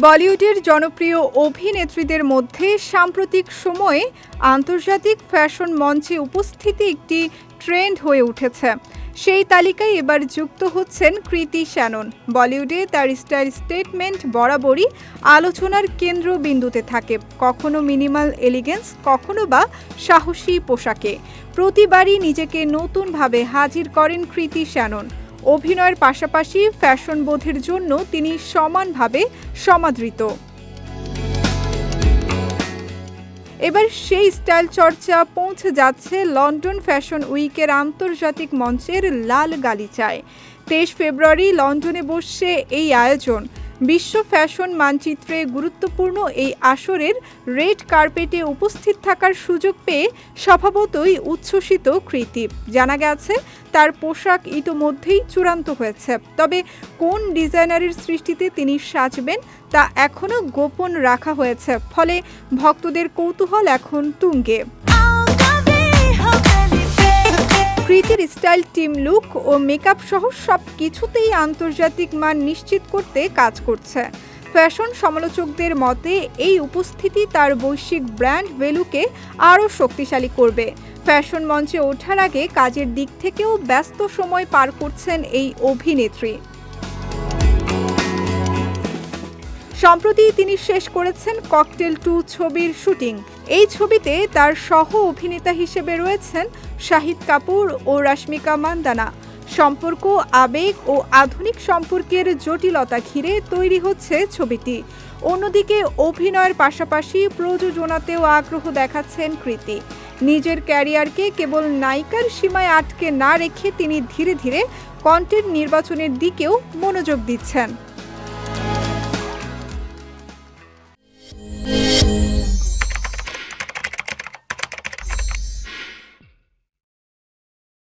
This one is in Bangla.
বলিউডের জনপ্রিয় অভিনেত্রীদের মধ্যে সাম্প্রতিক সময়ে আন্তর্জাতিক ফ্যাশন মঞ্চে উপস্থিতি একটি ট্রেন্ড হয়ে উঠেছে। সেই তালিকায় এবার যুক্ত হচ্ছেন কৃতি শ্যানন। বলিউডে তার স্টাইল স্টেটমেন্ট বরাবরই আলোচনার কেন্দ্রবিন্দুতে থাকে, কখনো মিনিমাল এলিগেন্স, কখনো বা সাহসী পোশাকে। প্রতিবারই নিজেকে নতুনভাবে হাজির করেন কৃতি শ্যানন। অভিনয়ের পাশাপাশি ফ্যাশন বোধের জন্য তিনি সমানভাবে সমাদৃত। এবার সেই স্টাইল চর্চা পৌঁছে যাচ্ছে লন্ডন ফ্যাশন উইকের আন্তর্জাতিক মঞ্চের লাল গালিচায়। 23 ফেব্রুয়ারি লন্ডনে বসছে এই আয়োজন। বিশ্ব ফ্যাশন মানচিত্রে গুরুত্বপূর্ণ এই আসরের রেড কার্পেটে উপস্থিত থাকার সুযোগ পেয়ে স্বভাবতই উচ্ছ্বসিত কৃতি। জানা গেছে তার পোশাক ইতোমধ্যেই চূড়ান্ত হয়েছে, তবে কোন ডিজাইনারের সৃষ্টিতে তিনি সাজবেন তা এখনও গোপন রাখা হয়েছে, ফলে ভক্তদের কৌতূহল এখন তুঙ্গে। কৃতির স্টাইল টিম লুক ও মেকআপ সহ সব কিছুতেই আন্তর্জাতিক মান নিশ্চিত করতে কাজ করছে। ফ্যাশন সমালোচকদের মতে এই উপস্থিতি তার বৈশ্বিক ব্র্যান্ড ভ্যালুকে আরও শক্তিশালী করবে। ফ্যাশন মঞ্চে ওঠার আগে কাজের দিক থেকেও ব্যস্ত সময় পার করছেন এই অভিনেত্রী। সম্প্রতি তিনি শেষ করেছেন ককটেল 2 ছবির শুটিং। এই ছবিতে তার সহ অভিনেতা হিসেবে রয়েছেন শাহিদ কাপুর ও রশ্মিকা মান্দানা। সম্পর্ক, আবেগ ও আধুনিক সম্পর্কের জটিলতা ঘিরে তৈরি হচ্ছে ছবিটি। অন্যদিকে অভিনয়ের পাশাপাশি প্রযোজনাতেও আগ্রহ দেখাচ্ছেন কৃতি। নিজের ক্যারিয়ারকে কেবল নায়িকার সীমায় আটকে না রেখে তিনি ধীরে ধীরে কন্টেন্ট নির্বাচনের দিকেও মনোযোগ দিচ্ছেন।